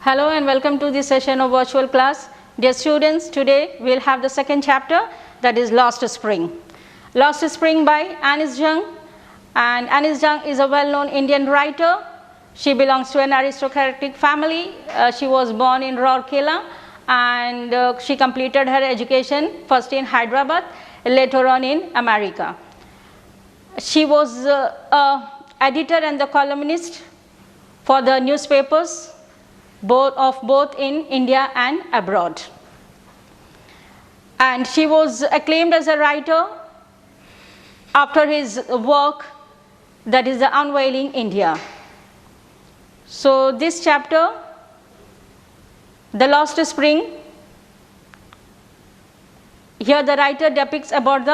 Hello and welcome to this session of virtual class. Dear students, today we will have the second chapter, that is Lost Spring. Lost Spring by Anis Jung, and Anis Jung is a well-known Indian writer. She belongs to an aristocratic family. She was born in Rourkela and she completed her education first in Hyderabad, later on in America. She was an editor and the columnist for the newspapers both in India and abroad. And she was acclaimed as a writer after his work, that is the Unveiling India. So this chapter, The Lost Spring, here the writer depicts about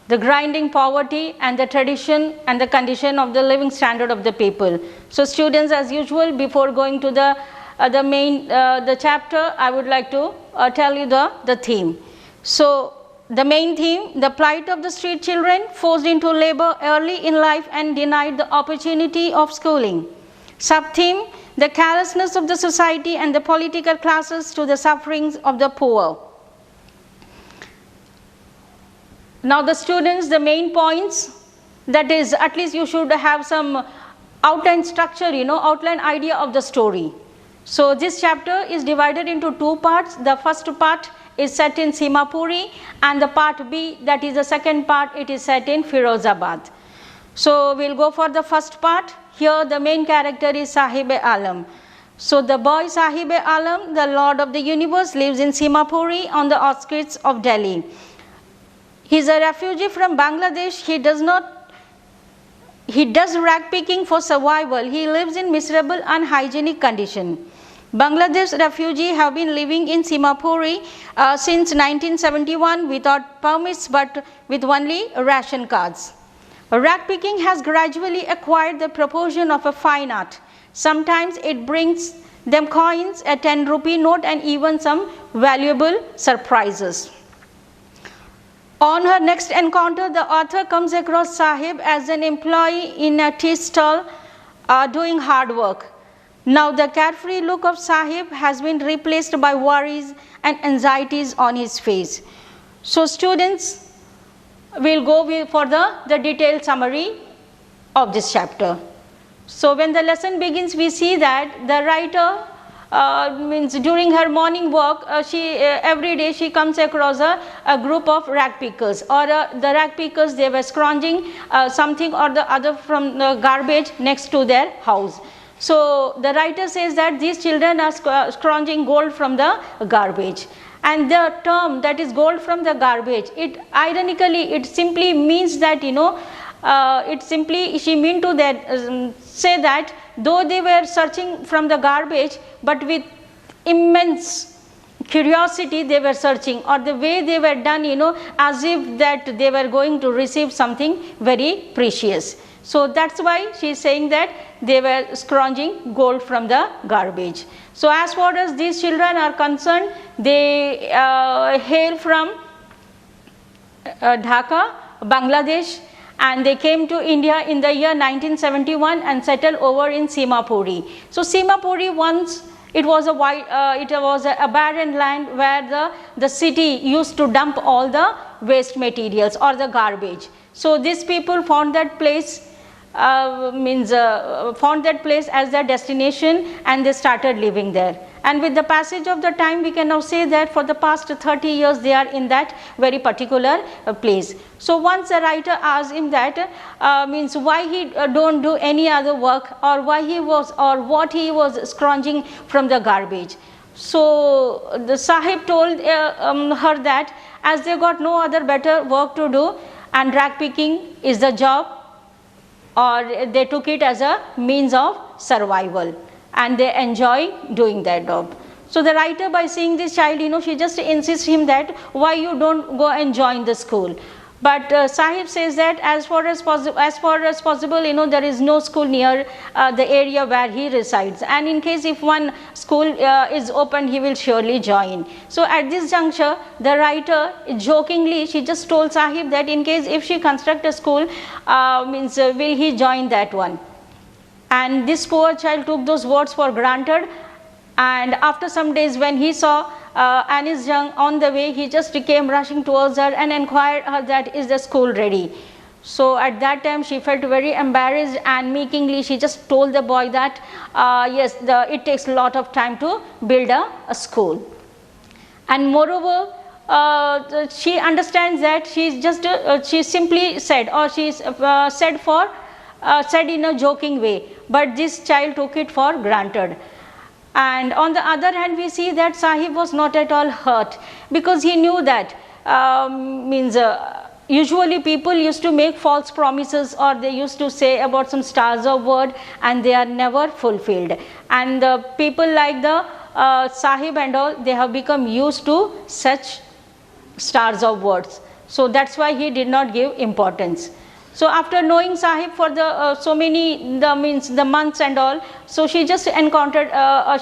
the grinding poverty and the tradition and the condition of the living standard of the people. So students, as usual, before going to the chapter, I would like to tell you the theme. So the main theme, the plight of the street children forced into labor early in life and denied the opportunity of schooling. Sub-theme, the carelessness of the society and the political classes to the sufferings of the poor. Now the students, the main points, that is, at least you should have some outline structure, outline idea of the story. So this chapter is divided into two parts. The first part is set in Simapuri and the part B, that is the second part, it is set in Firozabad. So we'll go for the first part. Here the main character is Sahib-e-Alam. So the boy Sahib-e-Alam, the lord of the universe, lives in Simapuri on the outskirts of Delhi. He is a refugee from Bangladesh. He does rag picking for survival. He lives in miserable, unhygienic condition. Bangladesh refugees have been living in Simapuri since 1971 without permits but with only ration cards. Rag picking has gradually acquired the proportion of a fine art. Sometimes it brings them coins, a 10 rupee note, and even some valuable surprises. On her next encounter, the author comes across Sahib as an employee in a tea stall doing hard work. Now the carefree look of Sahib has been replaced by worries and anxieties on his face. So students, will go for the detailed summary of this chapter. So when the lesson begins, we see that the writer during her morning walk, every day she comes across a group of rag pickers, or the rag pickers, they were scrounging something or the other from the garbage next to their house. So the writer says that these children are scrounging gold from the garbage. And the term, that is gold from the garbage, it ironically, it simply means that, she meant to that, say that though they were searching from the garbage, but with immense curiosity they were searching, or the way they were done, as if that they were going to receive something very precious. So that's why she is saying that they were scrounging gold from the garbage. So as far as these children are concerned, they hail from Dhaka, Bangladesh, and they came to India in the year 1971 and settled over in Simapuri. So Simapuri once, it was a barren land where the city used to dump all the waste materials or the garbage. So these people found that place as their destination, and they started living there. And with the passage of the time, we can now say that for the past 30 years they are in that very particular place. So once the writer asked him that why he don't do any other work, or why he was, or what he was scrounging from the garbage. So the Sahib told her that as they got no other better work to do and rag picking is the job, or they took it as a means of survival, and they enjoy doing that job. So the writer, by seeing this child, she just insists him that why you don't go and join the school. But Sahib says that as far as possible, there is no school near the area where he resides, and in case if one school is open, he will surely join. So at this juncture, the writer jokingly, she just told Sahib that in case if she construct a school, will he join that one? And this poor child took those words for granted, And after some days, when he saw Anis Jung on the way, he just came rushing towards her and inquired her that, is the school ready? So at that time she felt very embarrassed, and meekly she just told the boy that yes, it takes a lot of time to build a school. And moreover, she understands that she simply said, or she said in a joking way, but this child took it for granted. And on the other hand, we see that Sahib was not at all hurt, because he knew that usually people used to make false promises, or they used to say about some stars of word, and they are never fulfilled. And the people like the Sahib and all, they have become used to such stars of words. So that's why he did not give importance. So after knowing Sahib for the the months and all, so she just encountered,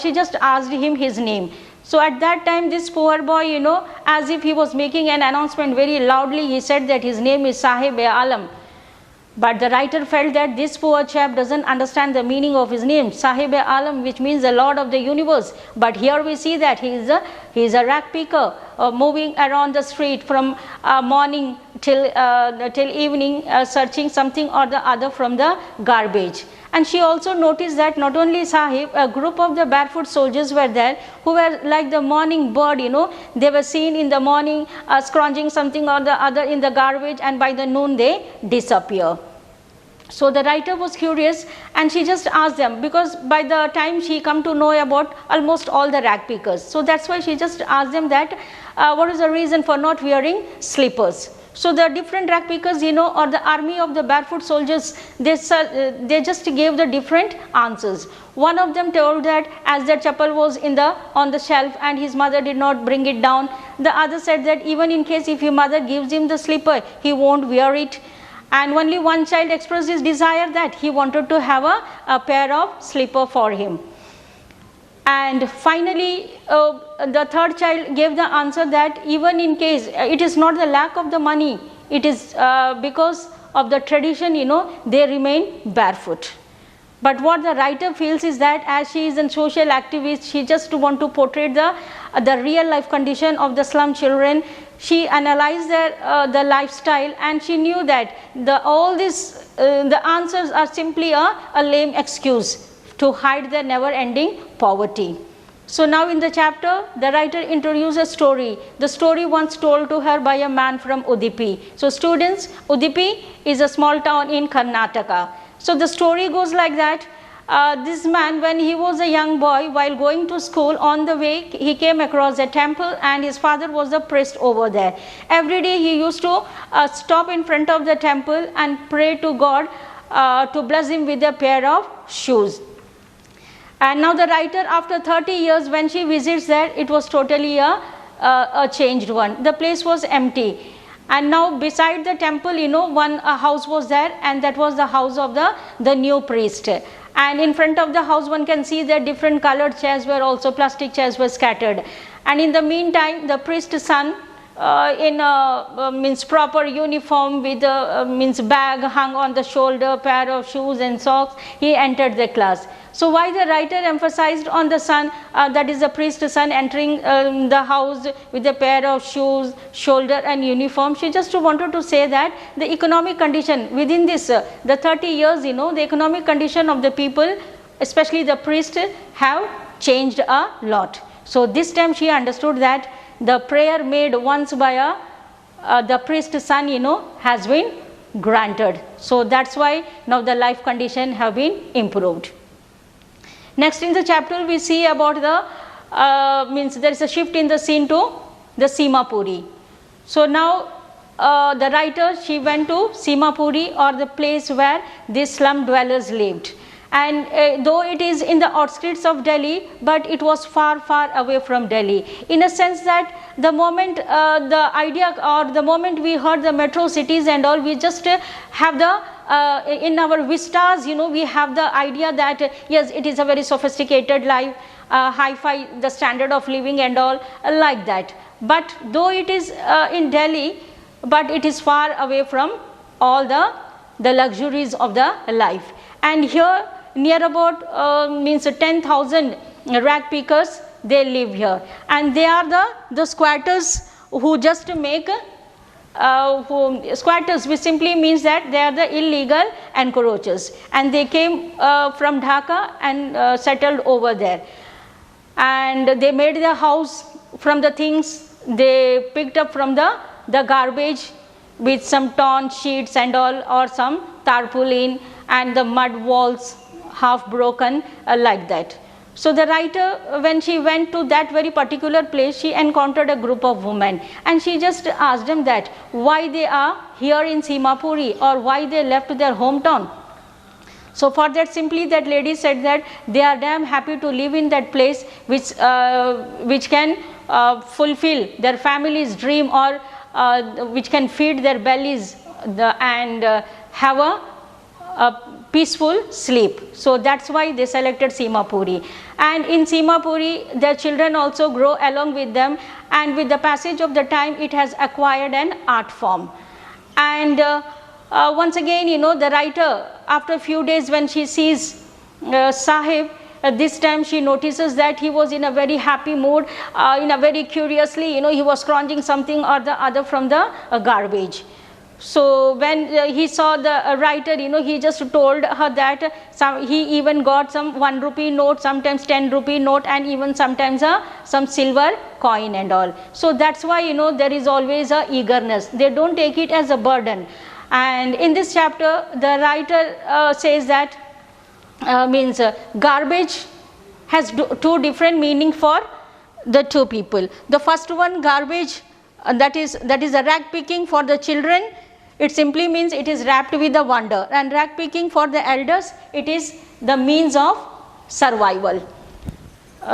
she just asked him his name. So at that time, this poor boy, as if he was making an announcement very loudly, he said that his name is Sahib-e-Alam. But the writer felt that this poor chap doesn't understand the meaning of his name, Sahib-e-Alam, which means the Lord of the universe. But here we see that he is a rag picker, moving around the street from morning till evening, searching something or the other from the garbage. And she also noticed that not only Sahib, a group of the barefoot soldiers were there, who were like the morning bird, they were seen in the morning scrounging something or the other in the garbage, and by the noon they disappear. So the writer was curious, and she just asked them, because by the time she come to know about almost all the rag pickers, so that's why she just asked them that what is the reason for not wearing slippers. So the different rag pickers, or the army of the barefoot soldiers, they just gave the different answers. One of them told that as the chappal was on the shelf and his mother did not bring it down. The other said that even in case if your mother gives him the slipper, he won't wear it. And only one child expressed his desire that he wanted to have a pair of slipper for him. And finally, the third child gave the answer that even in case, it is not the lack of the money, it is because of the tradition, they remain barefoot. But what the writer feels is that as she is a social activist, she just want to portray the real life condition of the slum children. She analyzed the lifestyle, and she knew that the answers are simply a lame excuse to hide the never-ending poverty. So now in the chapter, the writer introduces a story. The story once told to her by a man from Udupi. So students, Udupi is a small town in Karnataka. So the story goes like that. This man, when he was a young boy, while going to school, on the way he came across a temple, and his father was a priest over there. Every day he used to stop in front of the temple and pray to God to bless him with a pair of shoes. And now the writer, after 30 years, when she visits there, it was totally a changed one. The place was empty. And now beside the temple, a house was there, and that was the house of the new priest. And in front of the house, one can see that different colored chairs were also, plastic chairs were scattered. And in the meantime, the priest's son, in a proper uniform with a bag hung on the shoulder, pair of shoes and socks, he entered the class. So why the writer emphasized on the son, that is the priest's son entering the house with a pair of shoes, shoulder and uniform? She just wanted to say that the economic condition within this, the 30 years, the economic condition of the people, especially the priest, have changed a lot. So this time she understood that the prayer made once by the priest's son, has been granted. So that's why now the life condition have been improved. Next in the chapter we see about there is a shift in the scene to the Simapuri. So now the writer, she went to Simapuri, or the place where these slum dwellers lived. And though it is in the outskirts of Delhi, but it was far, far away from Delhi. In a sense that the moment the idea, or the moment we heard the metro cities and all, we just have in our vistas, we have the idea that yes, it is a very sophisticated life, hi-fi, the standard of living and all like that. But though it is in Delhi, but it is far away from all the luxuries of the life. And here near about 10,000 rag pickers, they live here, and they are the squatters who just make squatters, which simply means that they are the illegal encroachers, and they came from Dhaka and settled over there, and they made their house from the things they picked up from the garbage, with some torn sheets and all, or some tarpaulin, and the mud walls half broken, like that. So the writer, when she went to that very particular place, she encountered a group of women, and she just asked them that why they are here in Simapuri, or why they left their hometown. So for that, simply that lady said that they are damn happy to live in that place which can fulfill their family's dream, or which can feed their bellies and have a peaceful sleep. So that's why they selected Simapuri, and in Simapuri their children also grow along with them, and with the passage of the time it has acquired an art form. And once again, the writer, after a few days, when she sees Sahib, this time she notices that he was in a very happy mood, in a very curiously, he was scrounging something or the other from the garbage. So when he saw the writer, he just told her that he even got some 1 rupee note, sometimes 10 rupee note, and even sometimes some silver coin and all. So that's why, there is always a eagerness. They don't take it as a burden. And in this chapter, the writer says that garbage has two different meaning for the two people. The first one, garbage, that is a rag picking for the children. It simply means it is wrapped with the wonder, and rag picking for the elders, it is the means of survival.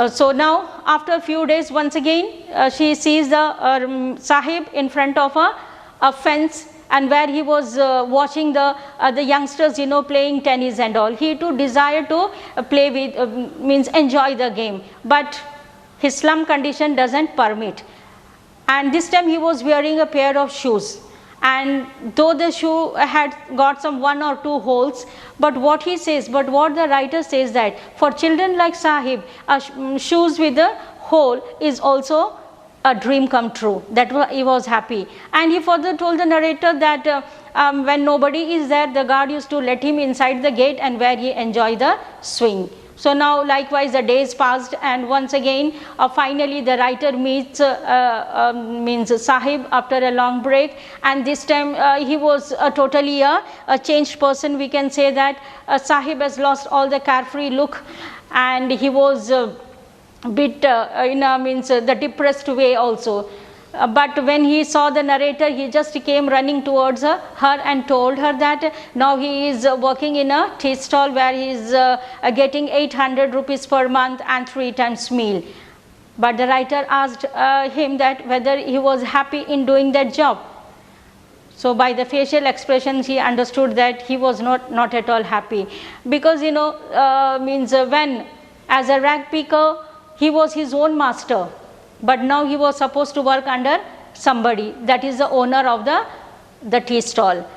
So now, after a few days, once again she sees the Sahib in front of a fence, and where he was watching the youngsters playing tennis and all. He too desired to play with, enjoy the game, but his slum condition doesn't permit. And this time he was wearing a pair of shoes, and though the shoe had got some 1 or 2 holes, but what the writer says, that for children like Sahib, shoes with a hole is also a dream come true. That he was happy. And he further told the narrator that when nobody is there, the guard used to let him inside the gate, and where he enjoyed the swing. So now likewise the days passed, and once again finally the writer meets Sahib after a long break, and this time he was totally a changed person. We can say that Sahib has lost all the carefree look, and he was bit the depressed way also. But when he saw the narrator, he just came running towards her and told her that now he is working in a tea stall where he is getting 800 rupees per month and 3 times meal. But the writer asked him that whether he was happy in doing that job. So by the facial expressions he understood that he was not at all happy, because when as a rag picker he was his own master, but now he was supposed to work under somebody, that is the owner of the tea stall.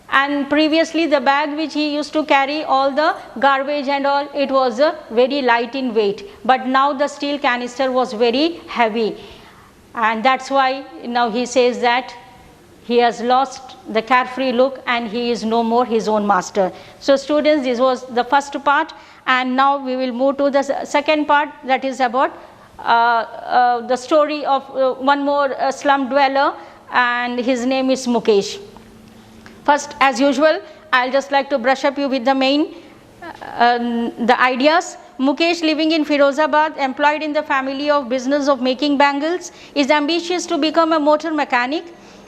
And previously the bag which he used to carry all the garbage and all, it was very light in weight, but now the steel canister was very heavy, and that's why now he says that he has lost the carefree look and he is no more his own master. So students, this was the first part, and now we will move to the second part, that is about the story of one more slum dweller, and his name is Mukesh. First, as usual, I'll just like to brush up you with the main the ideas. Mukesh, living in Firozabad, employed in the family of business of making bangles, is ambitious to become a motor mechanic.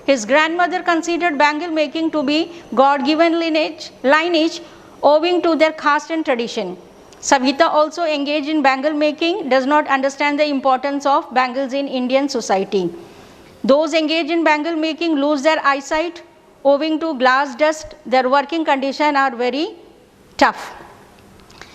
His grandmother considered bangle making to be God-given lineage owing to their caste and tradition. Savita, also engaged in bangle making, does not understand the importance of bangles in Indian society. Those engaged in bangle making lose their eyesight owing to glass dust. Their working conditions are very tough.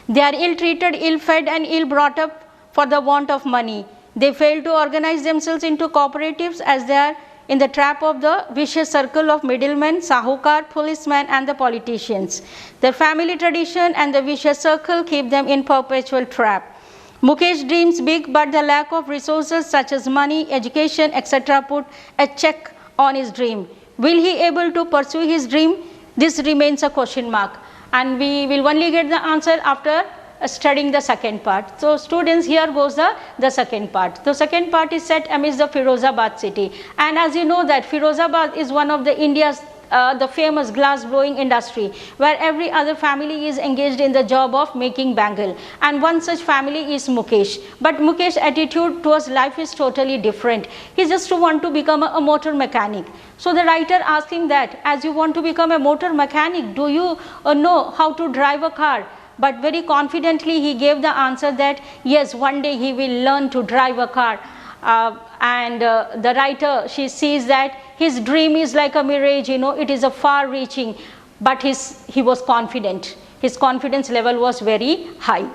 They are ill-treated, ill-fed and ill-brought up for the want of money. They fail to organize themselves into cooperatives, as they are in the trap of the vicious circle of middlemen, sahukar, policemen and the politicians. Their family tradition and the vicious circle keep them in perpetual trap. Mukesh dreams big, but the lack of resources such as money, education, etc. put a check on his dream. Will he able to pursue his dream? This remains a question mark, and we will only get the answer after studying the second part. So students, here goes the second part. The second part is set amidst the Firozabad city, and as you know that Firozabad is one of the India's the famous glass blowing industry, where every other family is engaged in the job of making bangle, and one such family is Mukesh. But Mukesh's attitude towards life is totally different. He just want to become a motor mechanic. So the writer asked him that, as you want to become a motor mechanic, do you know how to drive a car? But very confidently he gave the answer that yes, one day he will learn to drive a car. The writer, she sees that his dream is like a mirage, it is a far reaching, but he was confident. His confidence level was very high.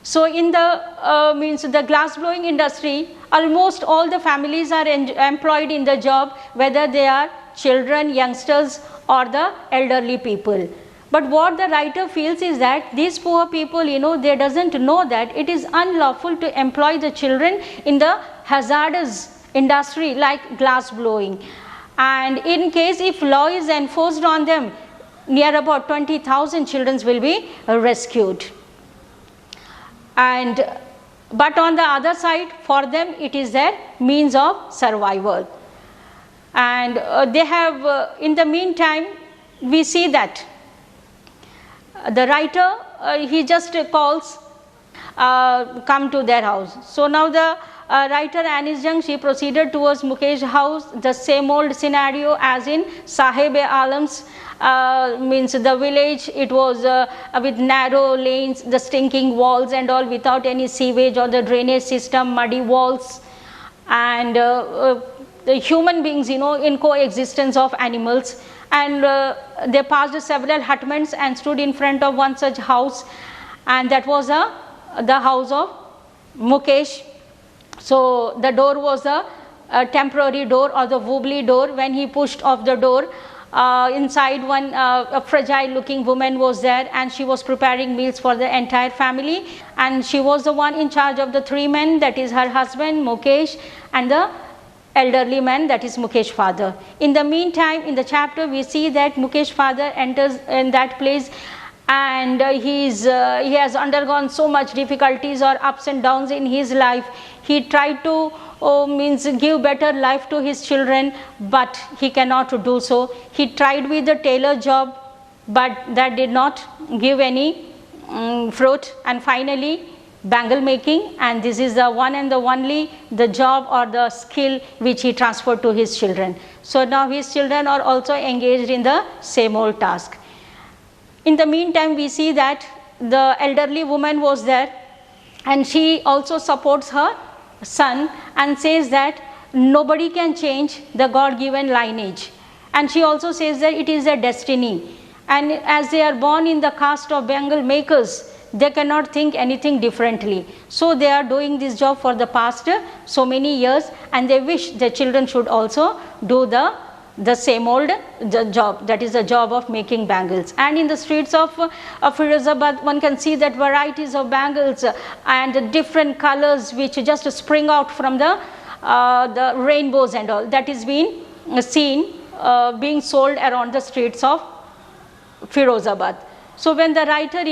So in the glass blowing industry, almost all the families are employed in the job, whether they are children, youngsters or the elderly people. But what the writer feels is that these poor people, they doesn't know that it is unlawful to employ the children in the hazardous industry like glass blowing. And in case if law is enforced on them, near about 20,000 children will be rescued. But on the other side, for them it is their means of survival. And they have, in the meantime, we see that the writer, he just calls, come to their house. So now the writer Anis Jung, she proceeded towards Mukesh's house, the same old scenario as in Sahib-e-Alam's, means the village. It was with narrow lanes, the stinking walls and all, without any sewage or the drainage system, muddy walls, and the human beings, in coexistence of animals. And they passed several hutments and stood in front of one such house, and that was the house of Mukesh. So the door was a temporary door or the wobbly door. When he pushed off the door, inside one a fragile looking woman was there, and she was preparing meals for the entire family, and she was the one in charge of the three men, that is her husband Mukesh and the elderly man, that is Mukesh's father. In the meantime, in the chapter we see that Mukesh's father enters in that place, and he has undergone so much difficulties or ups and downs in his life. He tried to give better life to his children, but he cannot do so. He tried with the tailor job, but that did not give any fruit, and finally bangle making, and this is the one and the only the job or the skill which he transferred to his children. So now his children are also engaged in the same old task. In the meantime, we see that the elderly woman was there, and she also supports her son and says that nobody can change the God-given lineage, and she also says that it is a destiny, and as they are born in the caste of bangle makers, they cannot think anything differently. So they are doing this job for the past so many years, and they wish their children should also do the same old job, that is the job of making bangles. And in the streets of Firozabad, one can see that varieties of bangles and the different colors which just spring out from the rainbows and all, that is being seen being sold around the streets of Firozabad. So when the writer,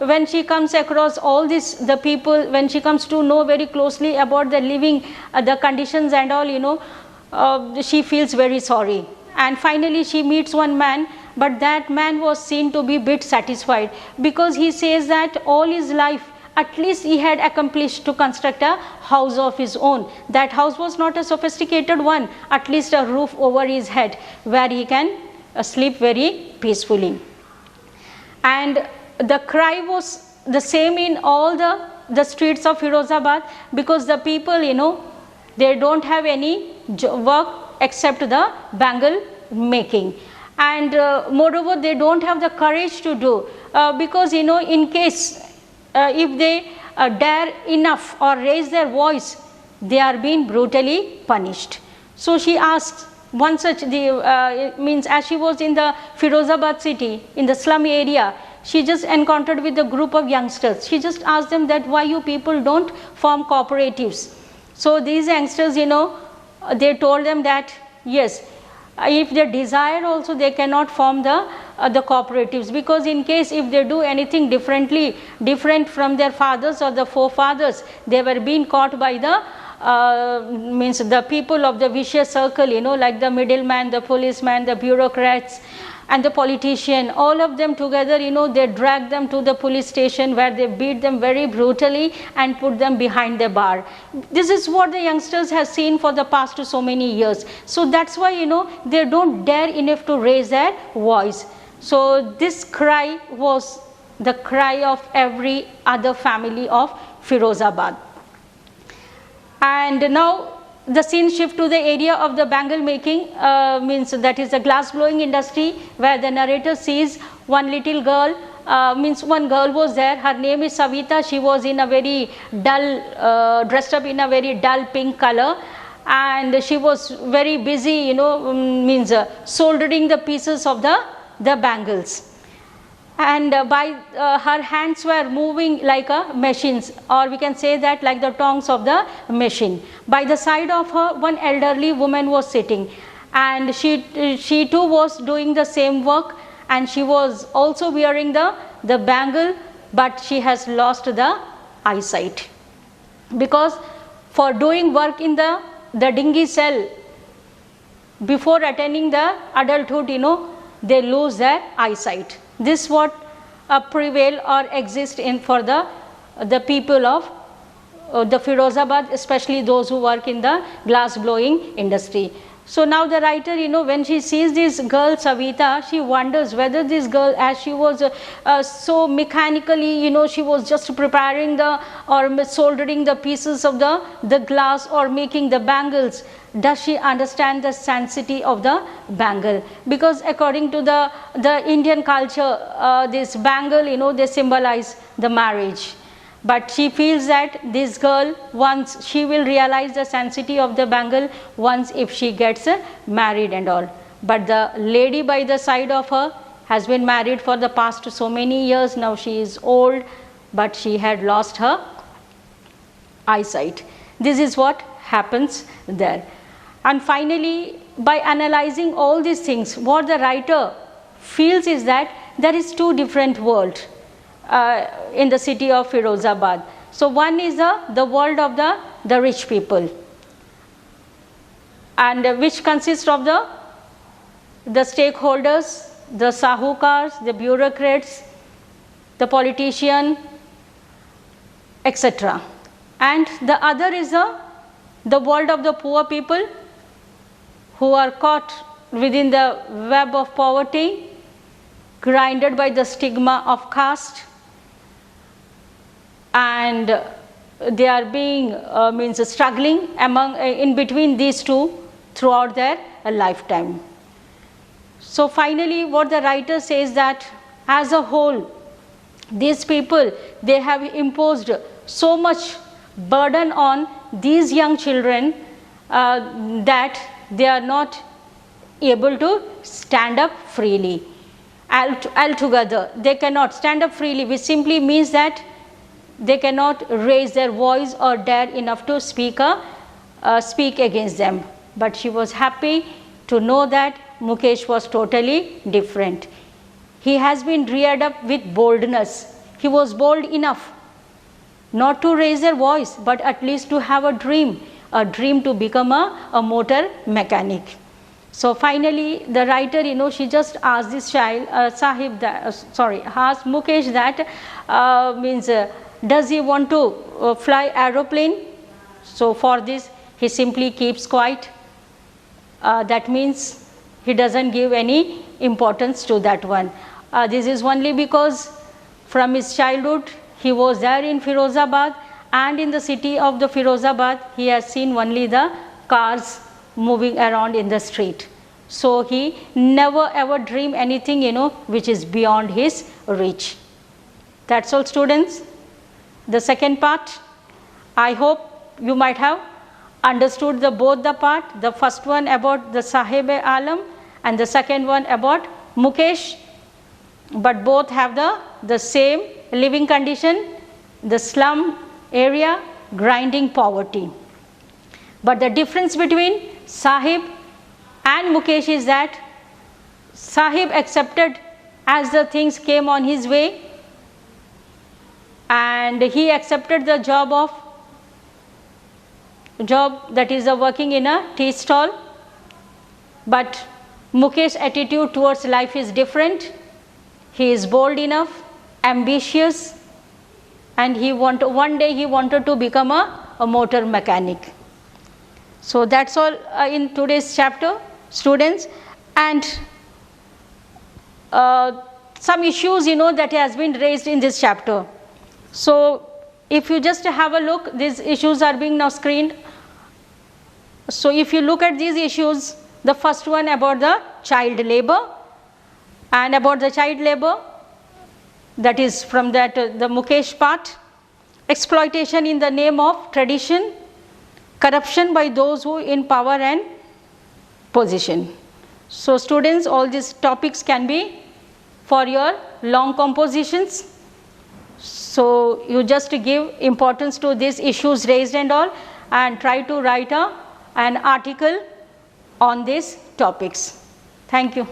when she comes across all this, the people, when she comes to know very closely about the living, the conditions and all, she feels very sorry. And finally she meets one man, but that man was seen to be a bit satisfied, because he says that all his life at least he had accomplished to construct a house of his own. That house was not a sophisticated one, at least a roof over his head where he can sleep very peacefully. And the cry was the same in all the streets of Firozabad, because the people, they don't have any work except the bangle making, and moreover they don't have the courage to do, because in case if they dare enough or raise their voice, they are being brutally punished. So she asks, one such means as she was in the Firozabad city, in the slum area, she just encountered with a group of youngsters. She just asked them that why you people don't form cooperatives. So these youngsters, they told them that yes, if they desire also they cannot form the cooperatives, because in case if they do anything different from their fathers or the forefathers, they were being caught by the means the people of the vicious circle, like the middleman, the policeman, the bureaucrats and the politician, all of them together, they dragged them to the police station where they beat them very brutally and put them behind the bar. This is what the youngsters have seen for the past so many years. So that's why, they don't dare enough to raise their voice. So this cry was the cry of every other family of Firozabad. And now the scene shift to the area of the bangle making, means that is the glass blowing industry, where the narrator sees one little girl, means one girl was there, her name is Savita. She was in a very dull, dressed up in a very dull pink color, and she was very busy, means soldering the pieces of the bangles. And by her hands were moving like a machines, or we can say that like the tongs of the machine. By the side of her, one elderly woman was sitting, and she too was doing the same work, and she was also wearing the bangle, but she has lost the eyesight, because for doing work in the dinghy cell before attaining the adulthood, they lose their eyesight. This what prevail or exist in for the people of the Firozabad, especially those who work in the glass blowing industry. So now the writer, when she sees this girl Savita, she wonders whether this girl, as she was so mechanically, she was just preparing or soldering the pieces of the glass or making the bangles, does she understand the sanctity of the bangle? Because according to the Indian culture, this bangle, they symbolize the marriage. But she feels that this girl, once she will realize the sanctity of the bangle once if she gets married and all. But the lady by the side of her has been married for the past so many years. Now she is old, but she had lost her eyesight. This is what happens there. And finally, by analyzing all these things, what the writer feels is that there is two different worlds in the city of Firozabad. So one is the world of the rich people, and which consists of the stakeholders, the sahukars, the bureaucrats, the politician, etc. And the other is the world of the poor people who are caught within the web of poverty, grinded by the stigma of caste, and they are being struggling in between these two throughout their lifetime. So finally, what the writer says that as a whole, these people, they have imposed so much burden on these young children that they are not able to stand up freely. Altogether, they cannot stand up freely, which simply means that they cannot raise their voice or dare enough to speak against them. But she was happy to know that Mukesh was totally different. He has been reared up with boldness. He was bold enough not to raise their voice, but at least to have a dream to become a motor mechanic. So finally, the writer, she just asked this child, asked Mukesh that does he want to fly aeroplane? So for this, he simply keeps quiet. That means he doesn't give any importance to that one. This is only because from his childhood, he was there in Firozabad, and in the city of the Firozabad, he has seen only the cars moving around in the street. So he never ever dream anything, which is beyond his reach. That's all, students. The second part, I hope you might have understood both the part. The first one about the Sahib-e-Alam and the second one about Mukesh, but both have the the same living condition, the slum area, grinding poverty. But the difference between Sahib and Mukesh is that Sahib accepted as the things came on his way, and he accepted the job that is working in a tea stall. But Mukesh's attitude towards life is different. He is bold enough, ambitious, and one day he wanted to become a motor mechanic. So that's all in today's chapter, students. And some issues that has been raised in this chapter. So if you just have a look, these issues are being now screened. So if you look at these issues, the first one about the child labor, and about the child labor, that is from that the Mukesh part, exploitation in the name of tradition, corruption by those who in power and position. So students, all these topics can be for your long compositions. So you just give importance to these issues raised and all, and try to write an article on these topics. Thank you.